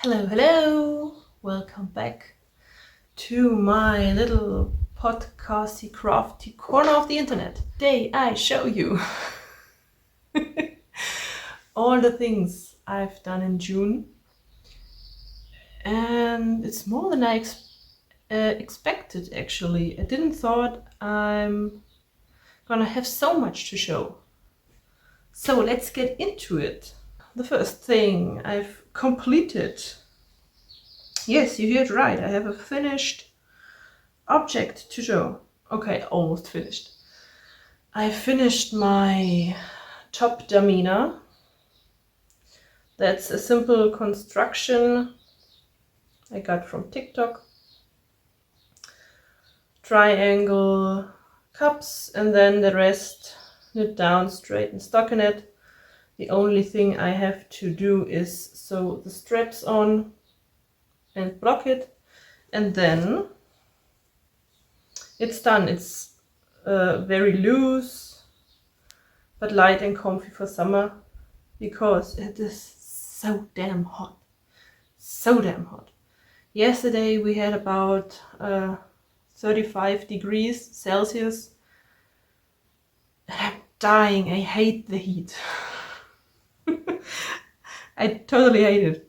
Hello, hello! Welcome back to my little podcasty crafty corner of the internet. Today I show you all the things I've done in June, and it's more than I expected actually. I didn't thought I'm gonna have so much to show. So let's get into it. The first thing I've completed. Yes, you heard right. I have a finished object to show. Okay, almost finished. I finished my top damina. That's a simple construction I got from TikTok. Triangle cups and then the rest knit down straight and stockinette. The only thing I have to do is sew the straps on and block it, and then it's done. It's very loose but light and comfy for summer because it is so damn hot. So damn hot. Yesterday we had about 35 degrees Celsius and I'm dying. I hate the heat. I totally hate it.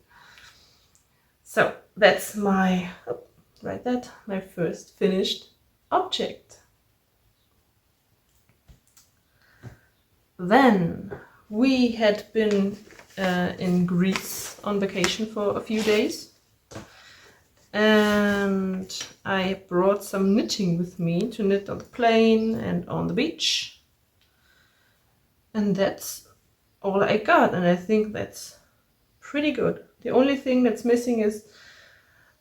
So that's my, my first finished object. Then we had been in Greece on vacation for a few days, and I brought some knitting with me to knit on the plane and on the beach, and that's all I got, and I think that's pretty good. The only thing that's missing is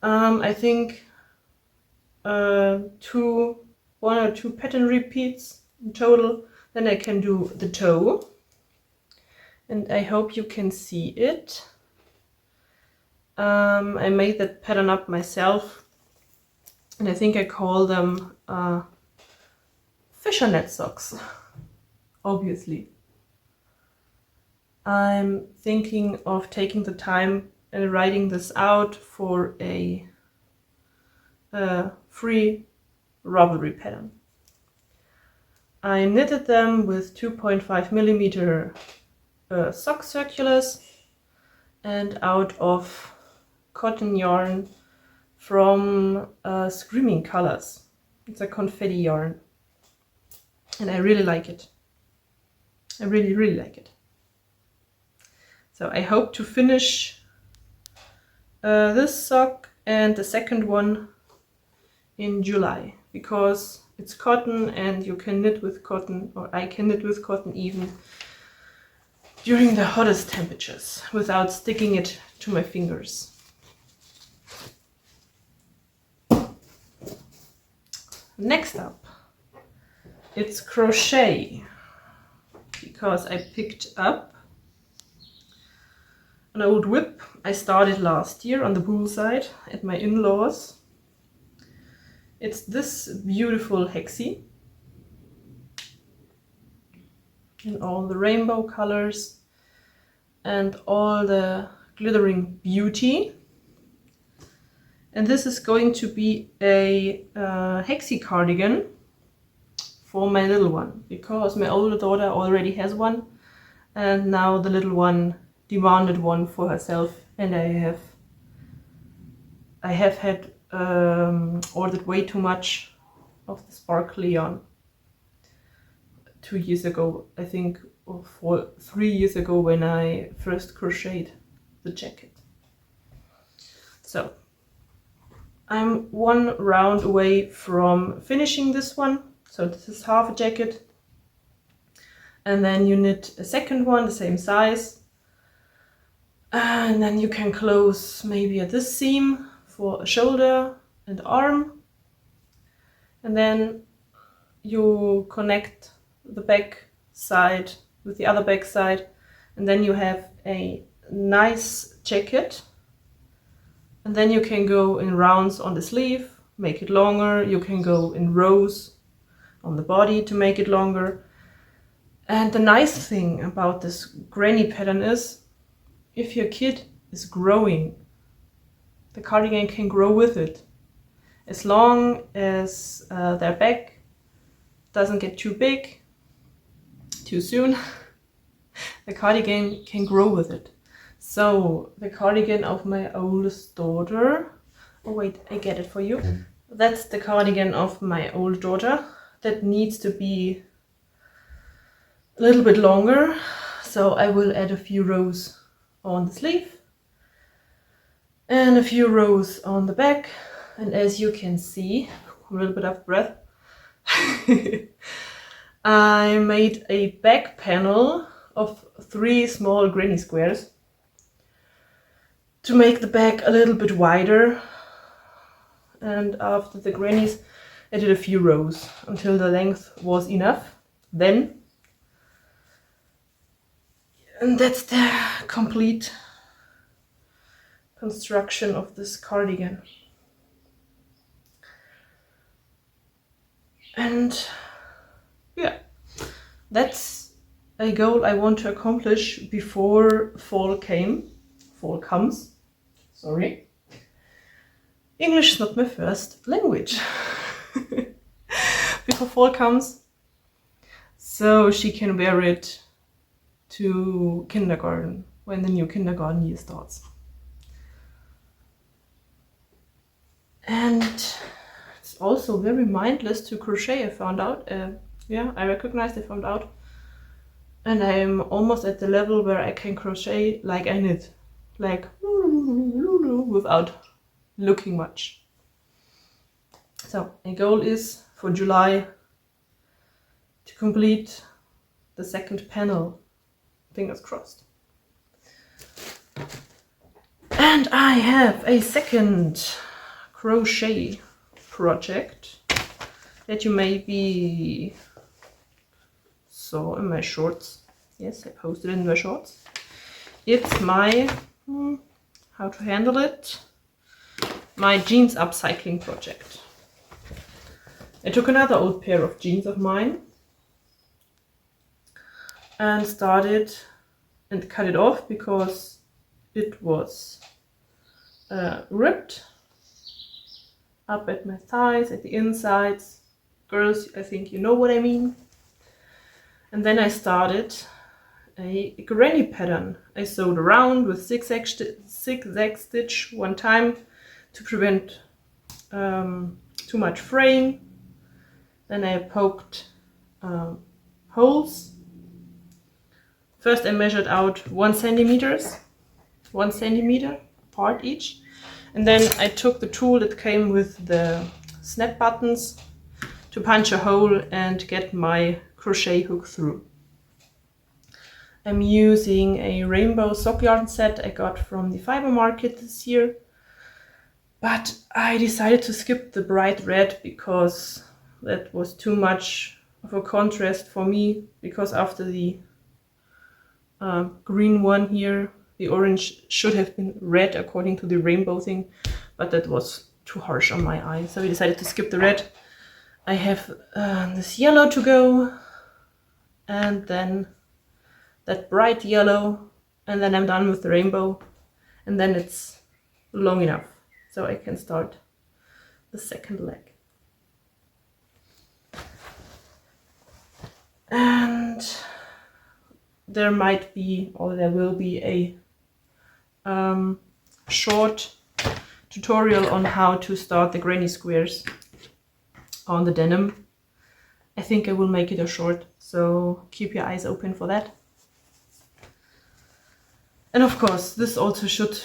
I think one or two pattern repeats in total. Then I can do the toe, and I hope you can see it. I made that pattern up myself, and I think I call them fishernet socks, obviously. I'm thinking of taking the time and writing this out for a free Ravelry pattern. I knitted them with 2.5 millimeter sock circulars and out of cotton yarn from Screaming Colors. It's a confetti yarn, and I really like it. I really like it. So I hope to finish this sock and the second one in July, because it's cotton and you can knit with cotton, or I can knit with cotton even during the hottest temperatures without sticking it to my fingers. Next up, it's crochet, because I picked up an old whip I started last year on the poolside at my in-laws. It's this beautiful hexie in all the rainbow colors and all the glittering beauty. And this is going to be a hexie cardigan for my little one, because my older daughter already has one, and now the little one demanded one for herself, and I have had ordered way too much of the sparkly yarn 2 years ago, I think, or 3 years ago, when I first crocheted the jacket. So I'm one round away from finishing this one. So this is half a jacket, and then you knit a second one the same size, and then you can close maybe at this seam for a shoulder and arm, and then you connect the back side with the other back side, and then you have a nice jacket. And then you can go in rounds on the sleeve, make it longer. You can go in rows on the body to make it longer. And the nice thing about this granny pattern is, if your kid is growing the cardigan can grow with it. As long as their back doesn't get too big too soon, the cardigan can grow with it. So the cardigan of my oldest daughter, oh wait, I get it for you. That's the cardigan of my old daughter that needs to be a little bit longer. So I will add a few rows on the sleeve and a few rows on the back. And as you can see, a little bit of breath, I made a back panel of 3 small granny squares to make the back a little bit wider. And after the grannies, I did a few rows until the length was enough. And that's the complete construction of this cardigan. And yeah, that's a goal I want to accomplish before fall comes. Sorry. English is not my first language. Before fall comes, so she can wear it to kindergarten when the new kindergarten year starts. And it's also very mindless to crochet, I found out. I recognized, I found out. And I'm almost at the level where I can crochet like I knit. Like without looking much. So my goal is for July to complete the second panel. Fingers crossed. And I have a second crochet project that you maybe saw in my shorts. Yes, I posted it in my shorts. It's my, how to handle it, my jeans upcycling project. I took another old pair of jeans of mine and started and cut it off because it was ripped up at my thighs, at the insides. Girls, I think you know what I mean. And then I started a granny pattern. I sewed around with zigzag stitch one time to prevent too much fraying. Then I poked holes. First I measured out 1 centimeter apart each. And then I took the tool that came with the snap buttons to punch a hole and get my crochet hook through. I'm using a rainbow sock yarn set I got from the fiber market this year. But I decided to skip the bright red because that was too much of a contrast for me, because after the green one here, the orange should have been red according to the rainbow thing, but that was too harsh on my eye. So we decided to skip the red. I have this yellow to go, and then that bright yellow, and then I'm done with the rainbow, and then it's long enough so I can start the second leg. And there might be, or there will be, a short tutorial on how to start the granny squares on the denim. I think I will make it a short, so keep your eyes open for that. And of course, this also should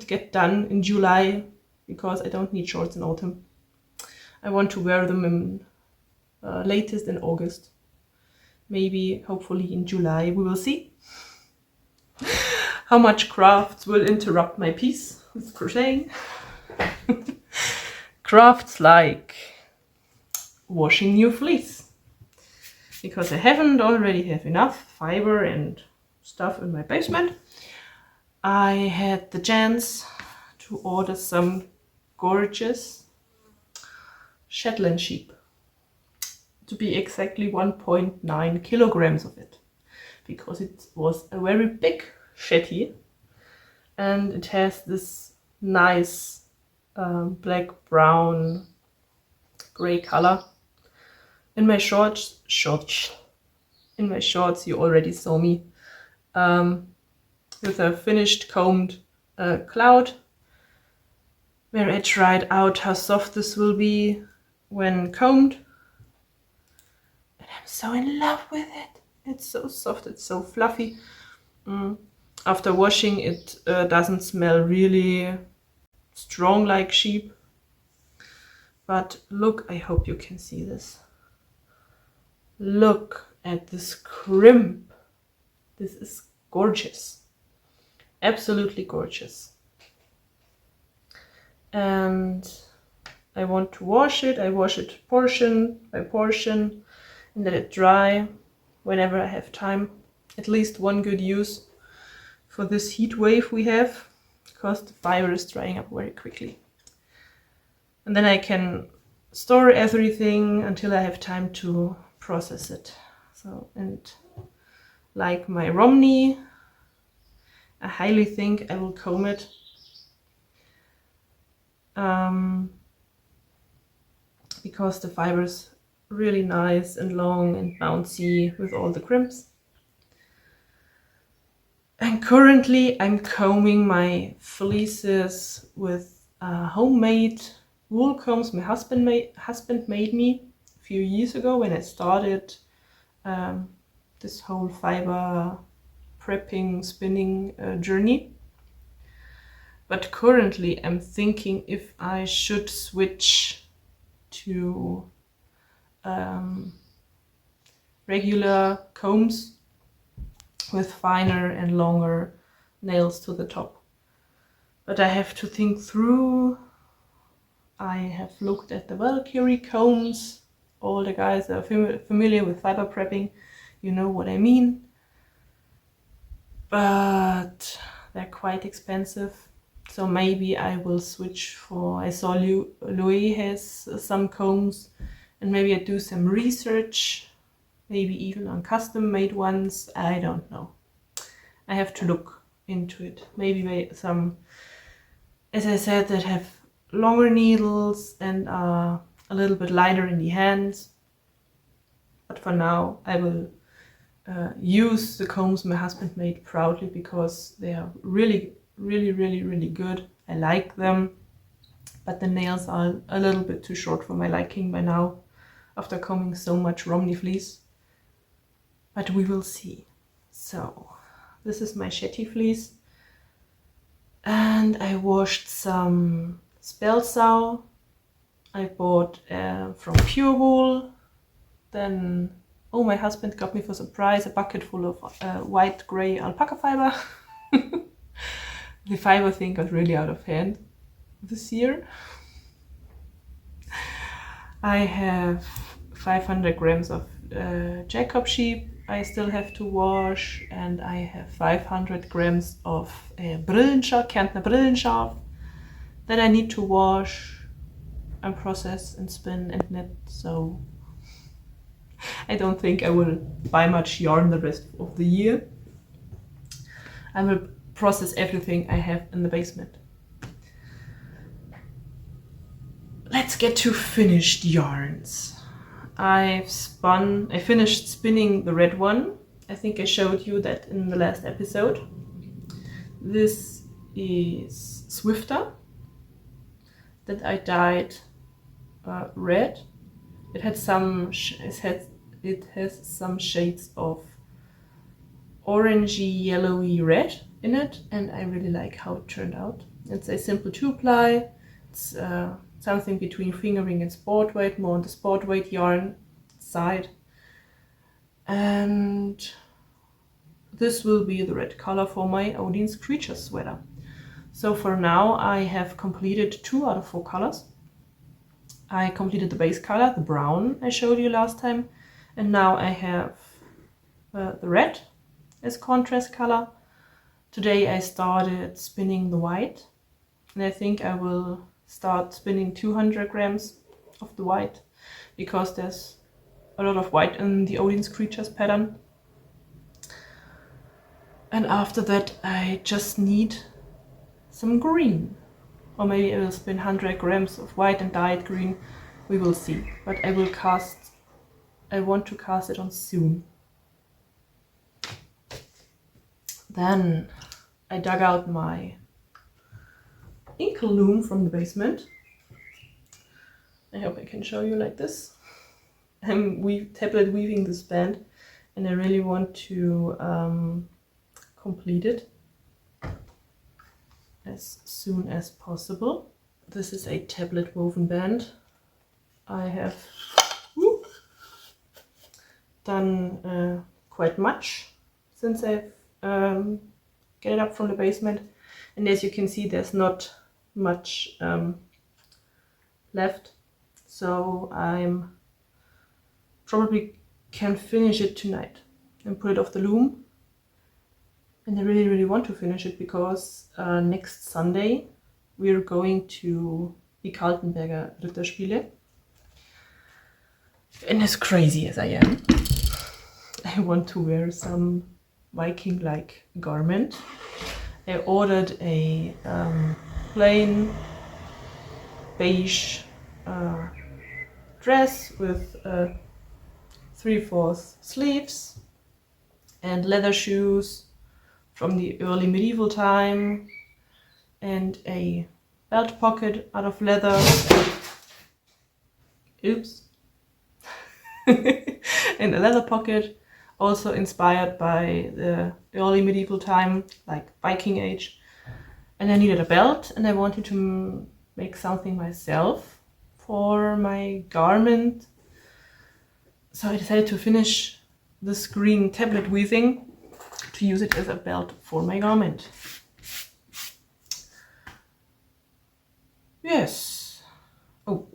get done in July, because I don't need shorts in autumn. I want to wear them in latest in August. Maybe, hopefully in July, we will see how much crafts will interrupt my peace with crocheting. Crafts like washing new fleece, because I haven't already have enough fiber and stuff in my basement. I had the chance to order some gorgeous Shetland sheep, to be exactly 1.9 kilograms of it, because it was a very big shetty, and it has this nice black, brown, gray color. In my shorts, you already saw me with a finished combed cloud, where I tried out how soft this will be when combed. And I'm so in love with it. It's so soft, it's so fluffy. After washing, it doesn't smell really strong like sheep. But look, I hope you can see this. Look at this crimp. This is gorgeous. Absolutely gorgeous. And I want to wash it. I wash it portion by portion and let it dry whenever I have time. At least one good use for this heat wave we have, because the fiber is drying up very quickly. And then I can store everything until I have time to process it. So, and like my Romney, I highly think I will comb it. Because the fiber is really nice and long and bouncy with all the crimps. And currently I'm combing my fleeces with homemade wool combs my husband made me a few years ago when I started this whole fiber prepping, spinning journey. But currently I'm thinking if I should switch to regular combs with finer and longer nails to the top. But I have to think through. I have looked at the Valkyrie combs. All the guys that are familiar with fiber prepping, you know what I mean. But they're quite expensive. So maybe I will switch for, I saw Louis has some combs, and maybe I do some research, maybe even on custom made ones. I don't know. I have to look into it. Maybe some, as I said, that have longer needles and are a little bit lighter in the hands. But for now, I will use the combs my husband made proudly, because they are really good. I like them, but the nails are a little bit too short for my liking by now, after combing so much Romney fleece. But we will see. So this is my Shetty fleece, and I washed some Spelsow. I bought from Pure Wool. Then, oh, my husband got me for surprise a bucket full of white gray alpaca fiber. The fiber thing got really out of hand this year. I have 500 grams of Jacob sheep I still have to wash, and I have 500 grams of Brillenschaf, Kärntner Brillenschaf, that I need to wash and process and spin and knit. So I don't think I will buy much yarn the rest of the year. I will process everything I have in the basement. Let's get to finished yarns. I finished spinning the red one. I think I showed you that in the last episode. This is Swifter that I dyed red. It has some shades of orangey, yellowy red in it, and I really like how it turned out. It's a simple 2-ply. It's something between fingering and sport weight, more on the sport weight yarn side. And this will be the red color for my Odin's Creature sweater. So for now I have completed 2 out of 4 colors. I completed the base color, the brown I showed you last time, and now I have the red as contrast color. Today I started spinning the white, and I think I will start spinning 200 grams of the white, because there's a lot of white in the Odin's Creatures pattern. And after that I just need some green. Or maybe I will spin 100 grams of white and dye it green. We will see. But I want to cast it on soon. Then I dug out my ink loom from the basement. I hope I can show you like this. I'm tablet weaving this band, and I really want to complete it as soon as possible. This is a tablet woven band. I have done quite much since I've get it up from the basement, and as you can see, there's not much left, so I'm probably can finish it tonight and put it off the loom. And I really want to finish it because next Sunday we're going to the Kaltenberger Ritterspiele, and as crazy as I am, I want to wear some Viking-like garment. I ordered a plain beige dress with 3/4 sleeves and leather shoes from the early medieval time, and a belt pocket out of leather. Oops. And a leather pocket, also inspired by the early medieval time, like Viking age. And I needed a belt, and I wanted to make something myself for my garment. So I decided to finish this green tablet weaving to use it as a belt for my garment. Yes. Oh,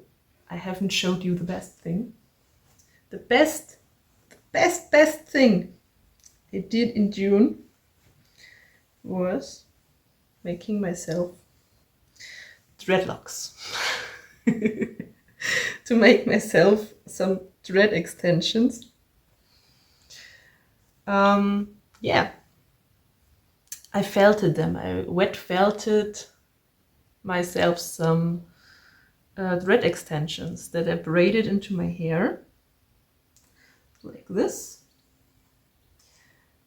I haven't showed you the best thing. The best thing I did in June was making myself dreadlocks. To make myself some dread extensions. Yeah, I felted them. I wet felted myself some thread extensions that I braided into my hair like this,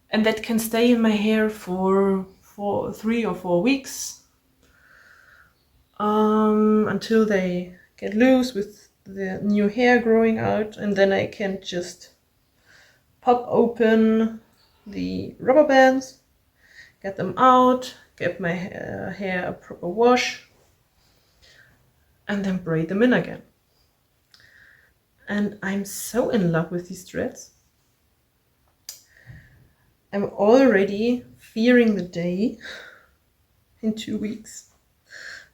and that can stay in my hair for 3 or 4 weeks until they get loose with the new hair growing out, and then I can just pop open the rubber bands, get them out, get my hair a proper wash, and then braid them in again. And I'm so in love with these threads. I'm already fearing the day in 2 weeks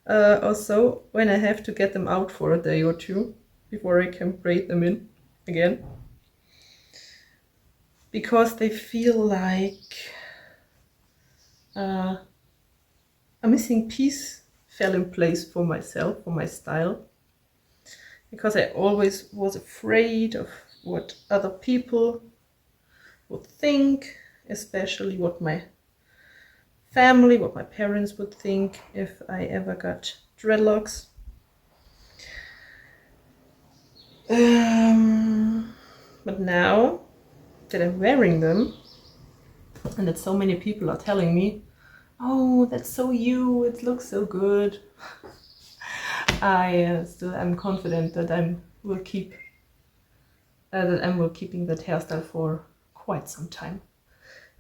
or so when I have to get them out for a day or two before I can braid them in again. Because they feel like a missing piece fell in place for myself, for my style. Because I always was afraid of what other people would think, especially what my family, what my parents would think if I ever got dreadlocks. But now that I'm wearing them, and that so many people are telling me, oh, that's so you, it looks so good, I still am confident that I'm keeping that hairstyle for quite some time.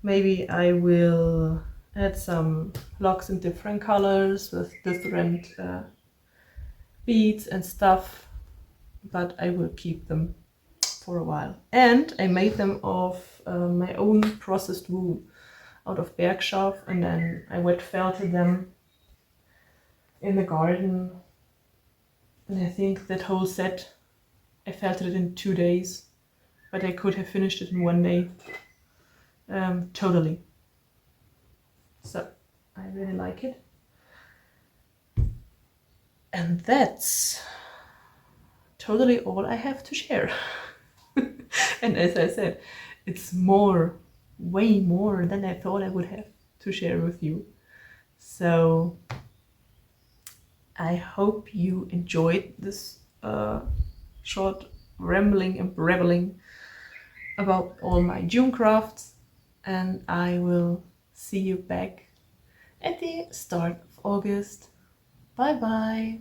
Maybe I will add some locks in different colors with different beads and stuff, but I will keep them for a while. And I made them of my own processed wool out of Bergschaf, and then I wet felted them in the garden. And I think that whole set, I felted it in 2 days, but I could have finished it in 1 day. Totally. So I really like it. And that's totally all I have to share. And as I said, it's way more than I thought I would have to share with you. So I hope you enjoyed this short rambling and brabbling about all my June crafts, and I will see you back at the start of August. Bye bye!